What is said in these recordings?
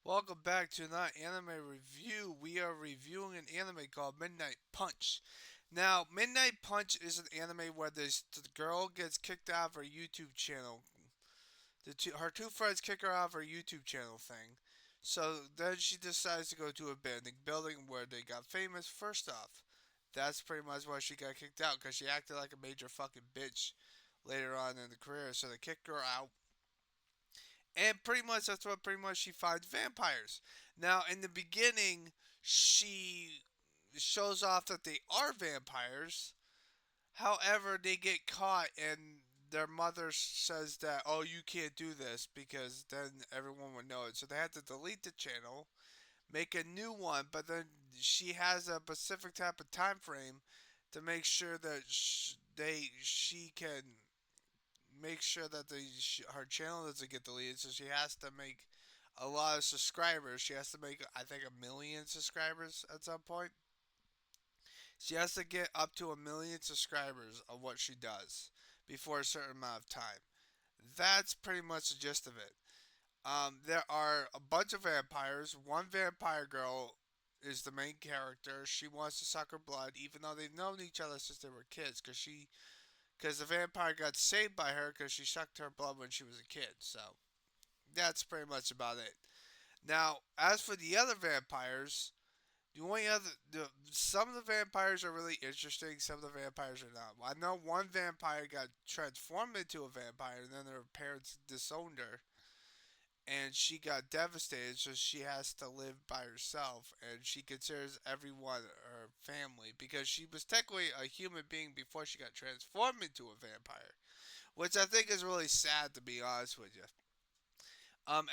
Welcome back to another anime review. We are reviewing an anime called Midnight Punch. Now, Midnight Punch is an anime where the girl gets kicked out of her YouTube channel. Her two friends kick her out of her YouTube channel thing. So then she decides to go to a abandoned building where they got famous. First off, that's pretty much why she got kicked out because she acted like a major fucking bitch later on in the career. So they kick her out, and pretty much that's what pretty much she finds vampires. Now, in the beginning, she shows off that they are vampires. However, they get caught, and their mother says that, oh, you can't do this because then everyone would know it. So they had to delete the channel, make a new one, but then she has a specific type of time frame to make sure that she can make sure that her channel doesn't get deleted. So she has to make a lot of subscribers. She has to make, I think, 1 million subscribers at some point. She has to get up to 1 million subscribers of what she does before a certain amount of time. That's pretty much the gist of it. There are a bunch of vampires. One vampire girl is the main character. She wants to suck her blood, even though they've known each other since they were kids, because the vampire got saved by her because she sucked her blood when she was a kid. So that's pretty much about it. Now, as for the other vampires, some of the vampires are really interesting. Some of the vampires are not. I know one vampire got transformed into a vampire, and then her parents disowned her, and she got devastated. So she has to live by herself, and she considers everyone her family because she was technically a human being before she got transformed into a vampire, which I think is really sad, to be honest with you.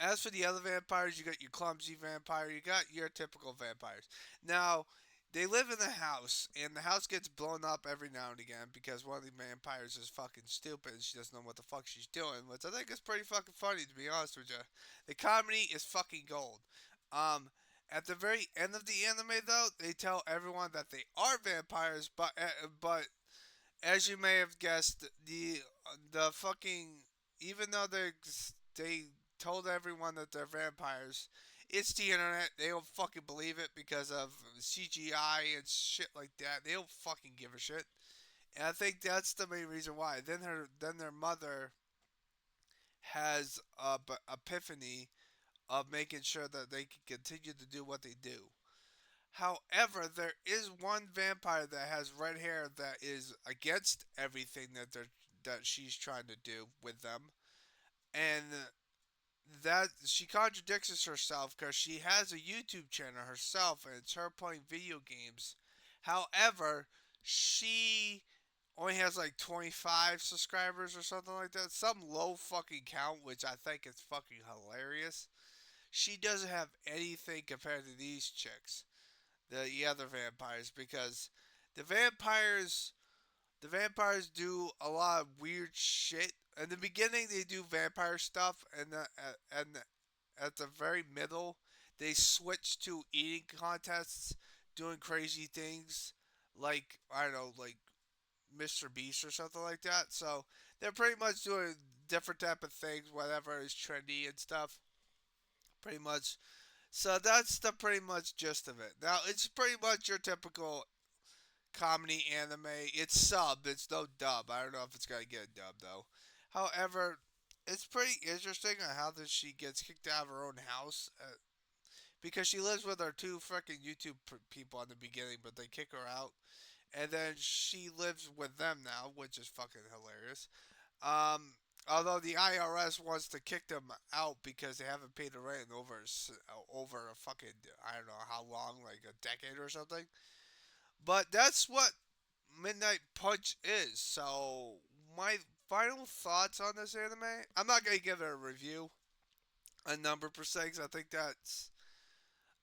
As for the other vampires, you got your clumsy vampire, you got your typical vampires. Now, they live in a house, and the house gets blown up every now and again because one of the vampires is fucking stupid and she doesn't know what the fuck she's doing, which I think is pretty fucking funny, to be honest with you. The comedy is fucking gold. Um, at the very end of the anime, though, they tell everyone that they are vampires, but as you may have guessed, the fucking even though they told everyone that they're vampires, it's the internet. They don't fucking believe it because of CGI and shit like that. They don't fucking give a shit. And I think that's the main reason why. Then their mother has a epiphany of making sure that they can continue to do what they do. However, there is one vampire that has red hair that is against everything that she's trying to do with them, and that she contradicts herself because she has a YouTube channel herself, and it's her playing video games. However, she only has like 25 subscribers or something like that, some low fucking count, which I think is fucking hilarious. She doesn't have anything compared to these chicks, the other vampires, because the vampires the vampires do a lot of weird shit. In the beginning, they do vampire stuff, and at the very middle, they switch to eating contests, doing crazy things, like I don't know, like Mr. Beast or something like that. So they're pretty much doing different type of things, whatever is trendy and stuff. Pretty much. So that's the pretty much gist of it. Now it's pretty much your typical comedy anime. It's sub. It's no dub. I don't know if it's gonna get a dub though. However, it's pretty interesting on how that she gets kicked out of her own house because she lives with her two freaking YouTube people in the beginning, but they kick her out, and then she lives with them now, which is fucking hilarious. Although the IRS wants to kick them out because they haven't paid the rent in over a fucking, I don't know how long, like a decade or something. But that's what Midnight Punch is. So my final thoughts on this anime. I'm not gonna give it a review, a number per se, 'cause I think that's.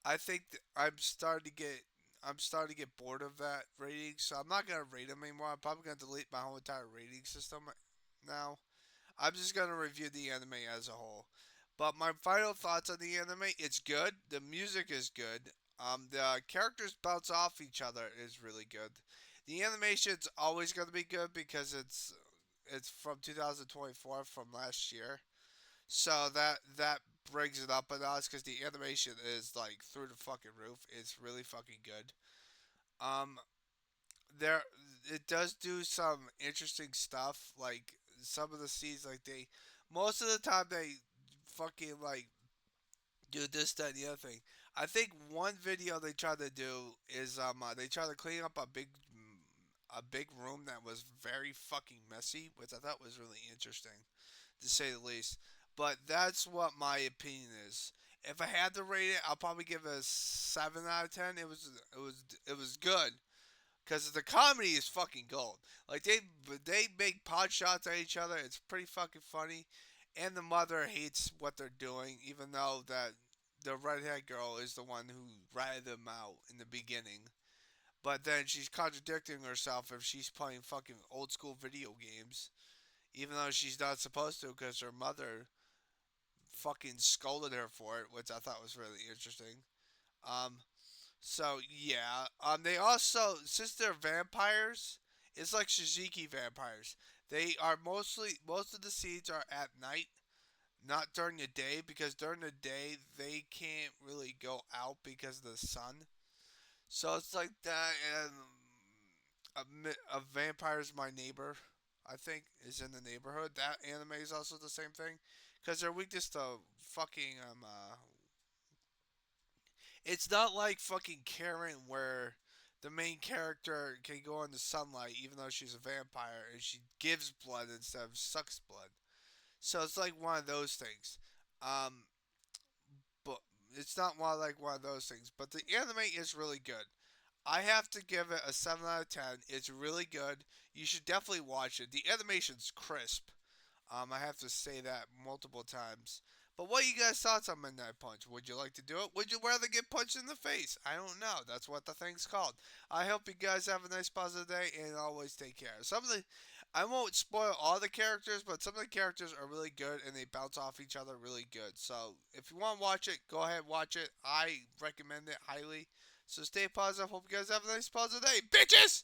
I'm starting to get bored of that rating, so I'm not gonna rate them anymore. I'm probably gonna delete my whole entire rating system now. I'm just gonna review the anime as a whole. But my final thoughts on the anime: it's good. The music is good. The characters bounce off each other is really good. The animation's always gonna be good because it's from 2024 from last year. So that brings it up a notch because the animation is like through the fucking roof. It's really fucking good. Um, there it does do some interesting stuff. Like some of the scenes, like they most of the time they fucking like do this, that, and the other thing. I think one video they tried to do is they tried to clean up a big room that was very fucking messy, which I thought was really interesting to say the least. But that's what my opinion is. If I had to rate it, I'll probably give it a 7 out of 10. It was good because the comedy is fucking gold. Like they make pot shots at each other. It's pretty fucking funny, and the mother hates what they're doing, even though that the redhead girl is the one who ratted them out in the beginning. But then she's contradicting herself if she's playing fucking old school video games, even though she's not supposed to, because her mother fucking scolded her for it, which I thought was really interesting. Um, So yeah, they also since they're vampires, it's like Shiziki vampires. They are most of the scenes are at night, not during the day, because during the day they can't really go out because of the sun. So it's like that, and a vampire's my neighbor, I think, is in the neighborhood. That anime is also the same thing, because they're weakness to fucking it's not like fucking Karen where the main character can go into sunlight even though she's a vampire and she gives blood instead of sucks blood. So it's like one of those things. Um, but it's not one of those things. But the anime is really good. I have to give it a 7 out of 10. It's really good. You should definitely watch it. The animation's crisp. I have to say that multiple times. But what are you guys' thoughts on Midnight Punch? Would you like to do it? Would you rather get punched in the face? I don't know. That's what the thing's called. I hope you guys have a nice positive day and always take care. Some of the I won't spoil all the characters, but some of the characters are really good and they bounce off each other really good. So if you want to watch it, go ahead and watch it. I recommend it highly. So stay positive. Hope you guys have a nice positive day, bitches.